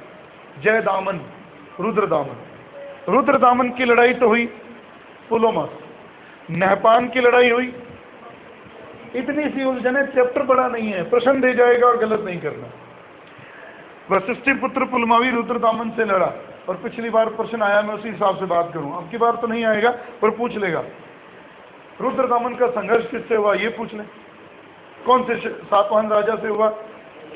जयदामन, रुद्रदामन। रुद्रदामन की लड़ाई तो हुई पुलोमा, नहपान की लड़ाई हुई। इतनी सी उलझन है, चैप्टर बड़ा नहीं है, प्रश्न दे जाएगा और गलत नहीं करना। वशिष्ठी पुत्र पुलमावी रुद्रदामन से लड़ा और पिछली बार प्रश्न आया, मैं उसी हिसाब से बात करूं। अब की बार तो नहीं आएगा पर पूछ लेगा। रुद्रदामन का संघर्ष किससे हुआ ये पूछ ले। कौन से सातवाहन राजा से हुआ?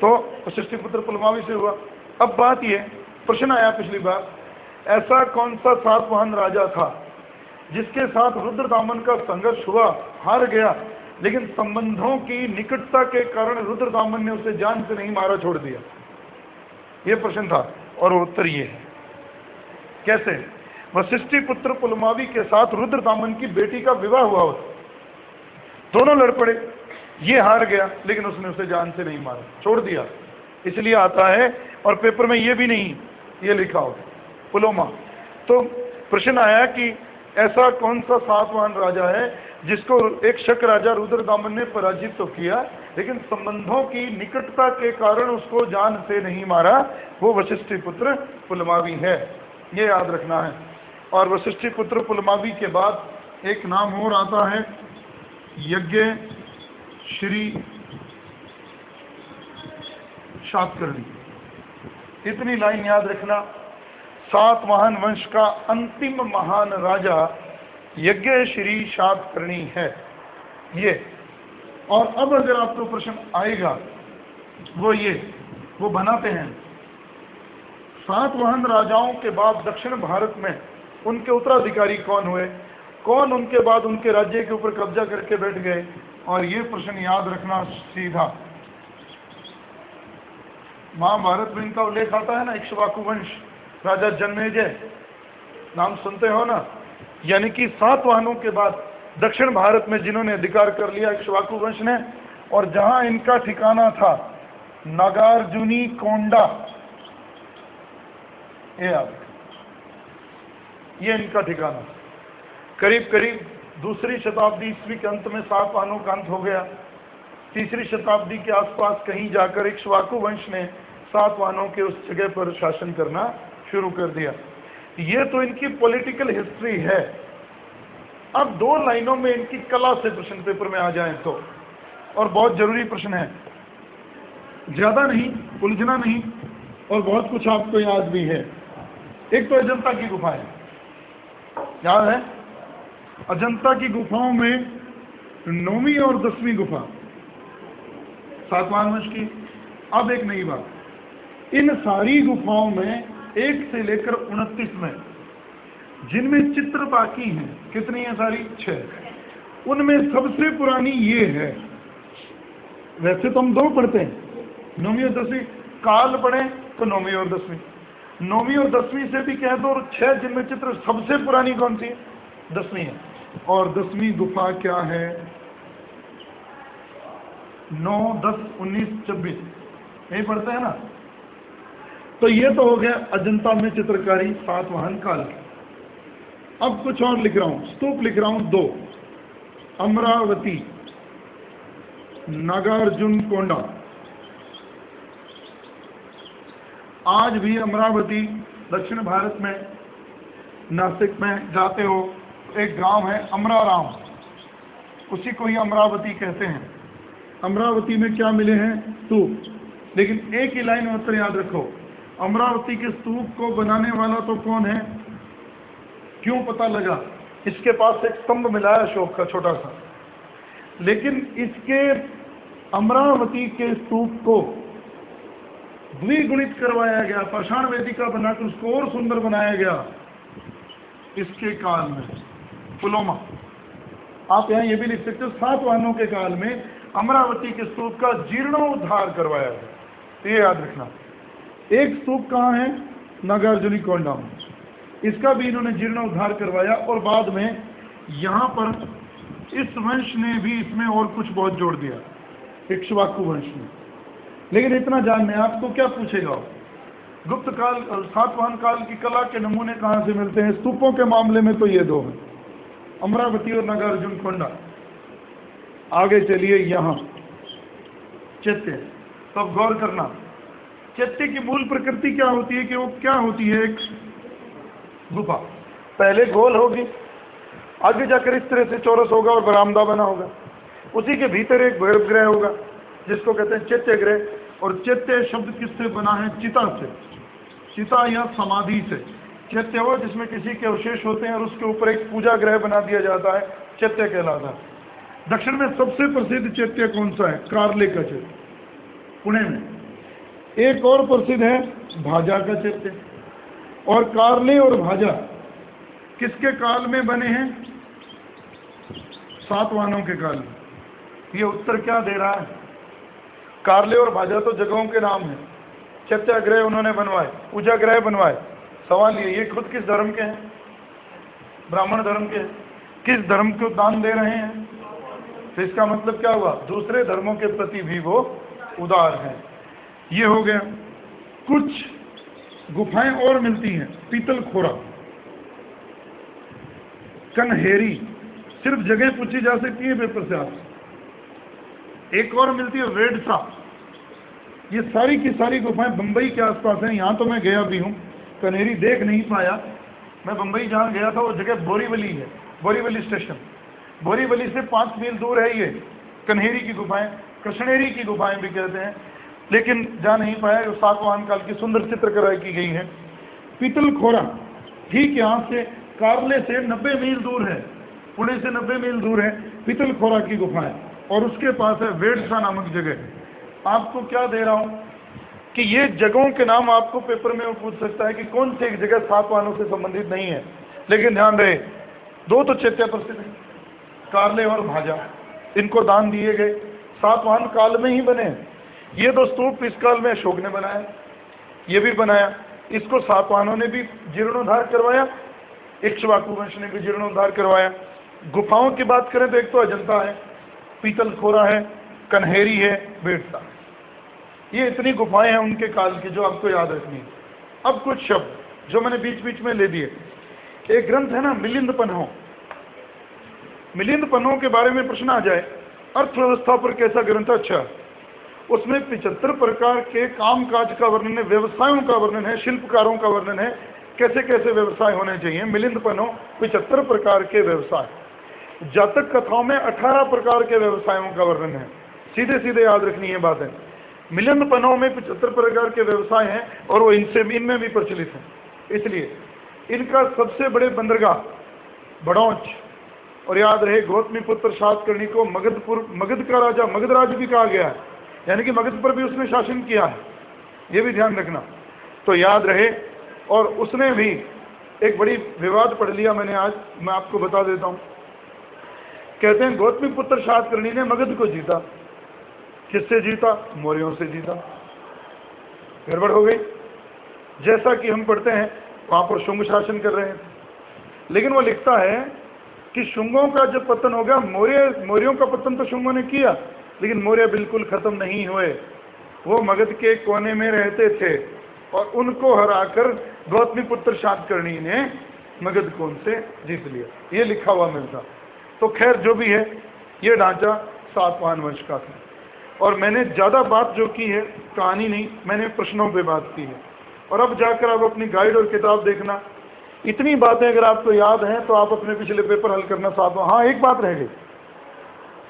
तो वशिष्ठी पुत्र पुलमावी से हुआ। अब बात ये, प्रश्न आया पिछली बार, ऐसा कौन सा सातवाहन राजा था जिसके साथ रुद्रदामन का संघर्ष हुआ, हार गया, लेकिन संबंधों की निकटता के कारण रुद्रदामन ने उसे जान से नहीं मारा, छोड़ दिया? ये प्रश्न था और उत्तर ये है। कैसे? वशिष्ठी पुत्र पुलमावी के साथ रुद्रदामन की बेटी का विवाह हुआ होता, दोनों लड़ पड़े, ये हार गया लेकिन उसने उसे जान से नहीं मारा, छोड़ दिया। इसलिए आता है और पेपर में ये भी नहीं ये लिखा हो पुलोमा। तो प्रश्न आया कि ऐसा कौन सा सातवाहन राजा है जिसको एक शक राजा रुद्रदामन ने पराजित तो किया लेकिन संबंधों की निकटता के कारण उसको जान से नहीं मारा? वो वशिष्ठी पुत्र पुलमावी है, ये याद रखना है। और वशिष्ठी पुत्र पुलमावी के बाद एक नाम और आता है, यज्ञ श्री शातकर्णी। इतनी लाइन याद रखना, सातवाहन वंश का अंतिम महान राजा यज्ञ श्री शातकर्णी है ये। और अब अगर आपको प्रश्न आएगा वो बनाते हैं, सातवाहन राजाओं के बाद दक्षिण भारत में उनके उत्तराधिकारी कौन हुए, कौन उनके बाद उनके राज्य के ऊपर कब्जा करके बैठ गए? और ये प्रश्न याद रखना सीधा। महाभारत में इनका उल्लेख आता है ना, इक्ष्वाकु वंश, राजा जन्मेजय, नाम सुनते हो ना? यानी कि सातवाहनों के बाद दक्षिण भारत में जिन्होंने अधिकार कर लिया इक्ष्वाकु वंश ने, और जहां इनका ठिकाना था नागार्जुनी कोंडा, ये इनका ठिकाना। करीब करीब दूसरी शताब्दी ईस्वी के अंत में सातवाहनों का अंत हो गया। तीसरी शताब्दी के आसपास कहीं जाकर इक्ष्वाकु वंश ने सातवाहनों के उस जगह पर शासन करना शुरू कर दिया। ये तो इनकी पॉलिटिकल हिस्ट्री है। अब दो लाइनों में इनकी कला से प्रश्न पेपर में आ जाएं तो, और बहुत जरूरी प्रश्न है, ज्यादा नहीं, उलझना नहीं, और बहुत कुछ आपको याद भी है। एक तो अजंता की गुफाएं याद है? अजंता की गुफाओं में 9वीं और 10वीं गुफा सातवाहन वंश की। अब एक नई बात, इन सारी गुफाओं में 1 से लेकर 29 में जिनमें चित्र बाकी हैं, कितनी है? सारी 6। उनमें सबसे पुरानी ये है। वैसे तो हम 2 पढ़ते हैं, 9वीं और 10वीं। काल पढ़े तो 9वीं और 10वीं, 9वीं और 10वीं से भी कह दो, और 6 जिनमें चित्र, सबसे पुरानी कौन सी है? 10वीं है। और 10वीं गुफा क्या है? 9, 10, 19, 26 यही पढ़ते हैं ना। तो ये तो हो गया अजंता में चित्रकारी सातवाहन काल की। अब कुछ और लिख रहा हूं, स्तूप लिख रहा हूं 2, अमरावती, नागार्जुन कोंडा। आज भी अमरावती दक्षिण भारत में नासिक में जाते हो, एक गांव है अमराराम, उसी को ही अमरावती कहते हैं। अमरावती में क्या मिले हैं? स्तूप। लेकिन एक ही लाइन में उत्तर याद रखो, अमरावती के स्तूप को बनाने वाला तो कौन है? क्यों पता लगा? इसके पास एक स्तंभ मिला है अशोक का छोटा सा, लेकिन इसके अमरावती के स्तूप को द्विगुणित करवाया गया, पाषाण वेदिका बनाकर उसको और सुंदर बनाया गया इसके काल में। पुलोमा, आप यहाँ ये भी लिख सकते हो, सातवाहनों के काल में अमरावती के स्तूप का जीर्णोद्धार करवाया गया। तो ये याद रखना। एक स्तूप कहाँ है? नागार्जुनी कोंडा में, इसका भी इन्होंने जीर्णोद्धार करवाया। और बाद में यहाँ पर इस वंश ने भी इसमें और कुछ बहुत जोड़ दिया, इक्ष्वाकु वंश ने। लेकिन इतना जानना है आपको, क्या पूछेगा? गुप्त काल और सातवाहन काल की कला के नमूने कहाँ से मिलते हैं? स्तूपों के मामले में तो ये दो हैं, अमरावती और नागार्जुन कोंडा। आगे चलिए, यहाँ चैत्य। तो अब गौर करना, चैत्य की मूल प्रकृति क्या होती है? कि वो क्या होती है? एक गुफा, पहले गोल होगी, आगे जाकर इस तरह से चौरस होगा और बरामदा बना होगा, उसी के भीतर एक गर्भगृह होगा जिसको कहते हैं चैत्य गृह। और चैत्य शब्द किससे बना है? चिता से, चिता या समाधि से। चैत्य वो जिसमें किसी के अवशेष होते हैं और उसके ऊपर एक पूजा गृह बना दिया जाता है, चैत्य कहलाता है। दक्षिण में सबसे प्रसिद्ध चैत्य कौन सा है? कार्ले का चैत्य, पुणे में। एक और प्रसिद्ध है भाजा का चैत्य। और कार्ले और भाजा किसके काल में बने हैं? सातवाहनों के काल में। ये उत्तर क्या दे रहा है? कार्ले और भाजा तो जगहों के नाम हैं, चैत्याग्रह उन्होंने बनवाए, पूजा गृह बनवाए। सवाल ये खुद किस धर्म के हैं? ब्राह्मण धर्म के। किस धर्म को दान दे रहे हैं? तो इसका मतलब क्या हुआ? दूसरे धर्मों के प्रति भी वो उदार हैं। ये हो गया। कुछ गुफाएं और मिलती हैं, पीतल खोरा, कन्हेरी, सिर्फ जगह पूछी जा सकती है पेपर से आपसे। एक और मिलती है वेडसा। ये सारी की सारी गुफाएं बंबई के आसपास हैं। यहाँ तो मैं गया भी हूँ, कन्हेरी देख नहीं पाया। मैं बंबई जहाँ गया था वो जगह बोरीवली है, बोरीवली स्टेशन। बोरीवली से 5 मील दूर है ये कन्हेरी की गुफाएं, कृष्णेरी की गुफाएं भी कहते हैं, लेकिन जा नहीं पाया। जो सातवाहन काल की सुंदर चित्रकला की गई है। पीतल खोरा ठीक यहाँ से कार्ले से 90 मील दूर है, पुणे से 90 मील दूर है पीतल खोरा की गुफाएं। और उसके पास है वेडसा नामक जगह। आपको क्या दे रहा हूँ कि ये जगहों के नाम आपको पेपर में वो पूछ सकता है कि कौन सी एक जगह सातवाहनों से संबंधित नहीं है। लेकिन ध्यान रहे, 2 तो चैत्य प्रसिद्ध है, कार्ले और भाजा, इनको दान दिए गए, सातवाहन काल में ही बने। ये 2 स्तूप इस काल में अशोक ने बनाया, ये भी बनाया। इसको सातवाहनों ने भी जीर्णोद्धार करवाया, इक्ष्वाकु वंश ने भी जीर्णोद्धार करवाया। गुफाओं की बात करें तो एक तो अजंता है, पीतल खोरा है, कन्हेरी है, वेडसा। ये इतनी गुफाएं हैं उनके काल की जो आपको याद रखनी है। अब कुछ शब्द जो मैंने बीच बीच में ले दिए। एक ग्रंथ है ना मिलिंद पन्हों, मिलिंद पन्हों के बारे में प्रश्न आ जाए, अर्थव्यवस्था पर कैसा ग्रंथ है? अच्छा, उसमें 75 प्रकार के काम काज का वर्णन है, व्यवसायों का वर्णन है, शिल्पकारों का वर्णन है, कैसे कैसे व्यवसाय होने चाहिए। मिलिंद पन्हों 75 प्रकार के व्यवसाय। जातक कथाओं में 18 प्रकार के व्यवसायों का वर्णन है। सीधे सीधे याद रखनी है बातें। मिलिंद पन्हों में 75 प्रकार के व्यवसाय हैं और वो इनमें भी प्रचलित हैं। इसलिए इनका सबसे बड़े बंदरगाह बड़ौच, और याद रहे गौतमी पुत्र सातकर्णी को मगध का राजा, मगधराज भी कहा गया है, यानी कि मगध पर भी उसने शासन किया है, ये भी ध्यान रखना। तो याद रहे। और उसने भी एक बड़ी विवाद पढ़ लिया मैंने आज, मैं आपको बता देता हूँ। कहते हैं गौतमी पुत्र सातकर्णी ने मगध को जीता। किससे जीता? मौर्यों से जीता। गड़बड़ हो गई। जैसा कि हम पढ़ते हैं वहाँ पर शुंग शासन कर रहे हैं, लेकिन वो लिखता है कि शुंगों का जब पतन हो गया, मौर्यों का पतन तो शुंगों ने किया, लेकिन मौर्य बिल्कुल खत्म नहीं हुए। वो मगध के कोने में रहते थे और उनको हराकर गौतमीपुत्र शातकर्णी ने मगध कोन से जीत लिया, ये लिखा हुआ मिलता। तो खैर जो भी है, ये ढांचा सातवाहन वंश का था। और मैंने ज़्यादा बात जो की है कहानी नहीं, मैंने प्रश्नों पे बात की है। और अब जाकर आप अपनी गाइड और किताब देखना, इतनी बातें अगर आपको याद हैं तो आप अपने पिछले पेपर हल करना। सातवां, हाँ एक बात रह गई,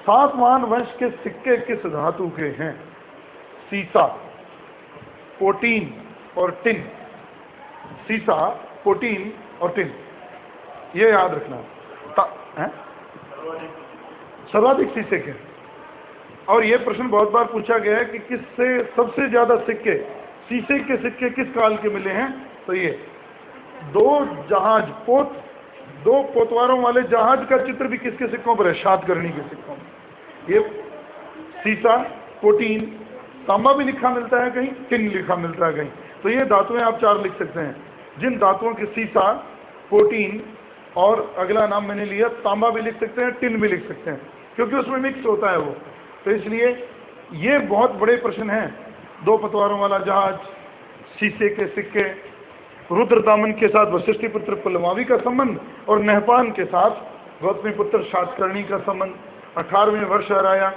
सातवाहन वंश के सिक्के किस धातु के हैं? सीसा, पोटीन और टिन। सीसा, पोटीन और टिन, ये याद रखना है। सर्वाधिक सीसे के। और ये प्रश्न बहुत बार पूछा गया है कि किससे सबसे ज्यादा सिक्के, सीसे के सिक्के किस काल के मिले हैं? तो ये दो पोतवारों वाले जहाज का चित्र भी किसके सिक्कों पर है? शातकर्णी के सिक्कों में। ये सीसा, पोटीन, तांबा भी लिखा मिलता है कहीं, टिन लिखा मिलता है कहीं। तो ये धातुएं आप 4 लिख सकते हैं, जिन धातुओं के सीसा, पोटीन और अगला नाम मैंने लिया तांबा भी लिख सकते हैं, टिन भी लिख सकते हैं, क्योंकि उसमें मिक्स होता है वो। तो इसलिए ये बहुत बड़े प्रश्न हैं। 2 पतवारों वाला जहाज, सीसे के सिक्के, रुद्रदामन के साथ वशिष्ठी पुत्र पुलमावी का संबंध और नहपान के साथ गौतमीपुत्र शातकर्णी का संबंध। 18वें वर्ष हराया,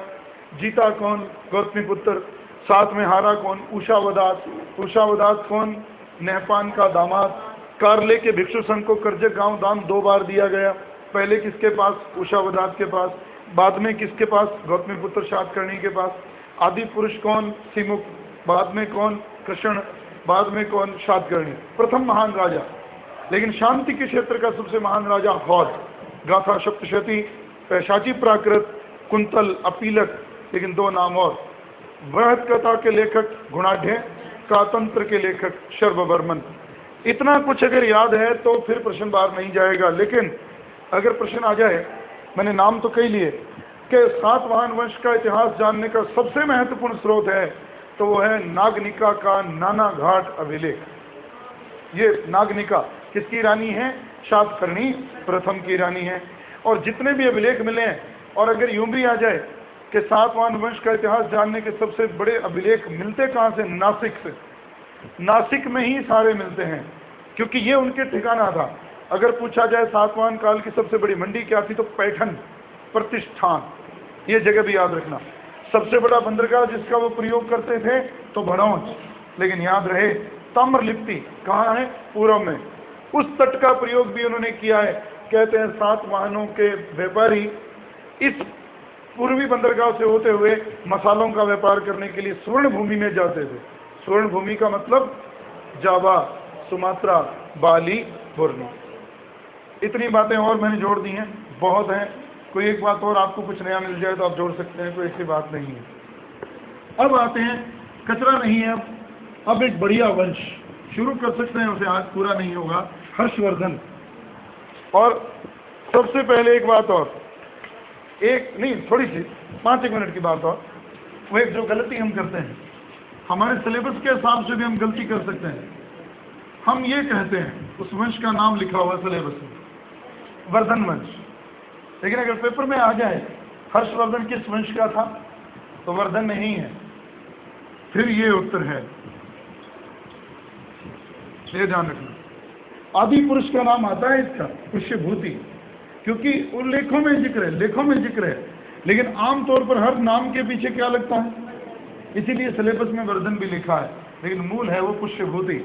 जीता कौन? गौतमीपुत्र। 7 में हारा कौन? उषावदास। उषावदास कौन? नहपान का दामाद। कारले के भिक्षु संघ को करजक गांव दान 2 बार दिया गया। पहले किसके पास? उषावदास के पास। बाद में किसके पास? गौतमीपुत्र शातकर्णी के पास। आदि पुरुष कौन? सिमुख। बाद में कौन? कृष्ण। बाद में कौन? शातकर्णी। प्रथम महान राजा, लेकिन शांति के क्षेत्र का सबसे महान राजा हौद। गाथा सप्तशती, पैशाची प्राकृत, कुंतल, अपीलक, लेकिन 2 नाम और। बृहद कथा के लेखक गुणाढ़, कातंत्र के लेखक शर्ववर्मन। इतना कुछ अगर याद है तो फिर प्रश्न बाहर नहीं जाएगा। लेकिन अगर प्रश्न आ जाए, मैंने नाम तो कई लिए कि सातवाहन वंश का इतिहास जानने का सबसे महत्वपूर्ण स्रोत है, तो वो है नागनिका का नाना घाट अभिलेख। ये नागनिका किसकी रानी है? शातकर्णी प्रथम की रानी है। और जितने भी अभिलेख मिले हैं, और अगर यूं भी आ जाए कि सातवाहन वंश का इतिहास जानने के सबसे बड़े अभिलेख मिलते कहाँ से? नासिक से। नासिक में ही सारे मिलते हैं, क्योंकि ये उनके ठिकाना था। अगर पूछा जाए सातवाहन काल की सबसे बड़ी मंडी क्या थी, तो पैठन प्रतिष्ठान, ये जगह भी याद रखना। सबसे बड़ा बंदरगाह जिसका वो प्रयोग करते थे तो भड़ौच, लेकिन याद रहे ताम्रलिप्ति कहाँ है? पूर्व में। उस तट का प्रयोग भी उन्होंने किया है। कहते हैं सातवाहनों के व्यापारी इस पूर्वी बंदरगाह से होते हुए मसालों का व्यापार करने के लिए स्वर्ण भूमि में जाते थे। स्वर्ण भूमि का मतलब जावा, सुमात्रा, बाली, बोर्नो। इतनी बातें और मैंने जोड़ दी हैं, बहुत हैं। कोई एक बात और आपको कुछ नया मिल जाए तो आप जोड़ सकते हैं, कोई ऐसी बात नहीं है। अब आते हैं, कचरा नहीं है अब एक बढ़िया वंश शुरू कर सकते हैं, उसे आज पूरा नहीं होगा, हर्षवर्धन। और सबसे पहले एक बात और, एक नहीं थोड़ी सी 5-1 मिनट की बात और, वो एक जो गलती हम करते हैं, हमारे सिलेबस के हिसाब से भी हम गलती कर सकते हैं। हम ये कहते हैं, उस वंश का नाम लिखा हुआ सिलेबस में वर्धन वंश, लेकिन अगर पेपर में आ जाए हर्षवर्धन किस वंश का था, तो वर्धन नहीं है। फिर ये उत्तर है, ये ध्यान रखना। आदि पुरुष का नाम आता है इसका, पुष्यभूति, क्योंकि उल्लेखों में जिक्र है, लेखों में जिक्र है, लेकिन आमतौर पर हर नाम के पीछे क्या लगता है, इसीलिए सिलेबस में वर्धन भी लिखा है, लेकिन मूल है वो पुष्यभूति,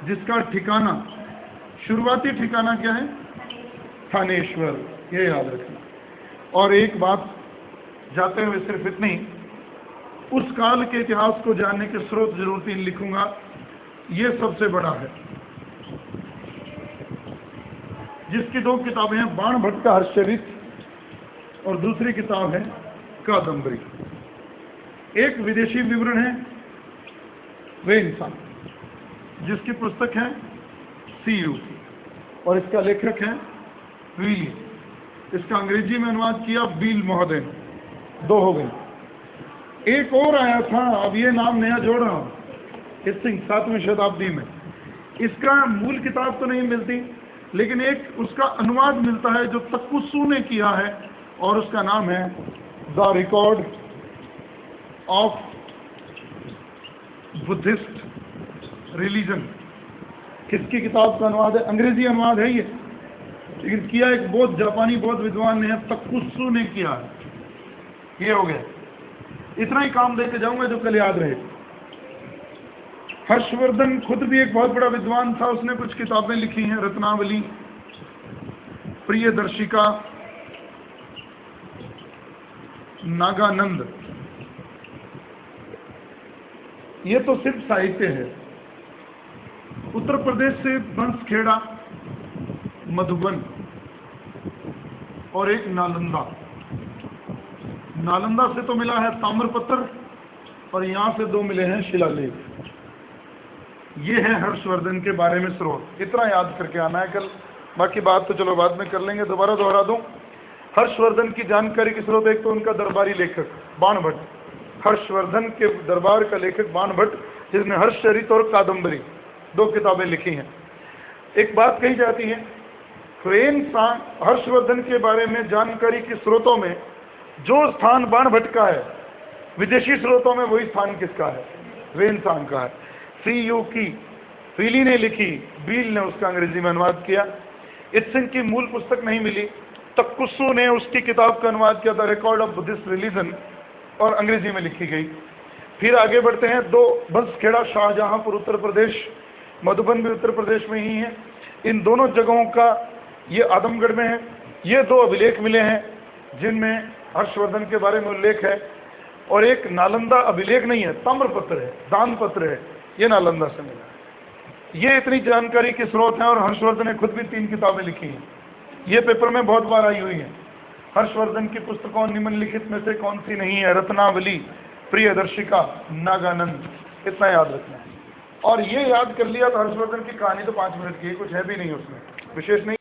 जिसका ठिकाना, शुरुआती ठिकाना क्या है? थानेश्वर, ये याद रखना। और एक बात जाते हुए सिर्फ इतनी, उस काल के इतिहास को जानने के स्रोत जरूर 3 लिखूंगा। ये सबसे बड़ा है, जिसकी 2 किताबें हैं, बाण भट्ट का हर्षचरित और दूसरी किताब है कादम्बरी। एक विदेशी विवरण है वे इंसान, जिसकी पुस्तक है CU, और इसका लेखक है वील। इसका अंग्रेजी में अनुवाद किया बील महोदय। 2 हो गए। एक और आया था, अब ये नाम नया जोड़ रहा हूँ, सिंह 7वीं शताब्दी में। इसका मूल किताब तो नहीं मिलती, लेकिन एक उसका अनुवाद मिलता है जो तक्कुसू ने किया है, और उसका नाम है the record of Buddhist religion. किसकी किताब का अनुवाद है? अंग्रेजी अनुवाद है ये, लेकिन किया एक बौद्ध, जापानी बौद्ध विद्वान ने, तकुत्सु ने किया है। ये हो गया। इतना ही काम देके जाऊंगा जो कल याद रहे। हर्षवर्धन खुद भी एक बहुत बड़ा विद्वान था, उसने कुछ किताबें लिखी हैं, रत्नावली, प्रियदर्शिका, नागानंद। ये तो सिर्फ साहित्य है। उत्तर प्रदेश से बंसखेड़ा, मधुबन और एक नालंदा। नालंदा से तो मिला है ताम्रपत्र और यहां से 2 मिले हैं शिलालेख। ये है हर्षवर्धन के बारे में स्रोत। इतना याद करके आना है कल, बाकी बात तो चलो बाद में कर लेंगे। दोबारा दोहरा दूं, हर्षवर्धन की जानकारी के स्रोत एक तो उनका दरबारी लेखक बाणभट्ट, हर्षवर्धन के दरबार का लेखक बाणभट्ट, जिसने हर्षचरित और कादंबरी 2 किताबें लिखी हैं। एक बात कही जाती है, हर्षवर्धन के बारे में जानकारी के स्रोतों में जो स्थान बाणभट्ट का है, विदेशी स्रोतों में वही स्थान किसका है? वेनसांग का है। CU की फीली ने लिखी, बील ने उसका अंग्रेजी में अनुवाद किया। इत्सिंग की मूल पुस्तक नहीं मिली, तकुत्सु ने उसकी किताब का अनुवाद किया था, रिकॉर्ड ऑफ बुद्धिस्ट रिलीजन, और अंग्रेजी में लिखी गई। फिर आगे बढ़ते हैं। 2 बंसखेड़ा, शाहजहांपुर उत्तर प्रदेश, मधुबन भी उत्तर प्रदेश में ही है। इन दोनों जगहों का, ये आदमगढ़ में है, ये 2 अभिलेख मिले हैं जिनमें हर्षवर्धन के बारे में उल्लेख है। और एक नालंदा अभिलेख नहीं है, ताम्रपत्र है, दान पत्र है, ये नालंदा से मिला है। ये इतनी जानकारी के स्रोत हैं। और हर्षवर्धन ने खुद भी 3 किताबें लिखी हैं। ये पेपर में बहुत बार आई हुई है। हर्षवर्धन की पुस्तकों निम्नलिखित में से कौन सी नहीं है? रत्नावली, प्रियदर्शिका, नागानंद। इतना याद रखना है। और ये याद कर लिया तो हर्षवर्धन की कहानी तो 5 मिनट की है, कुछ है भी नहीं उसमें, विशेष नहीं।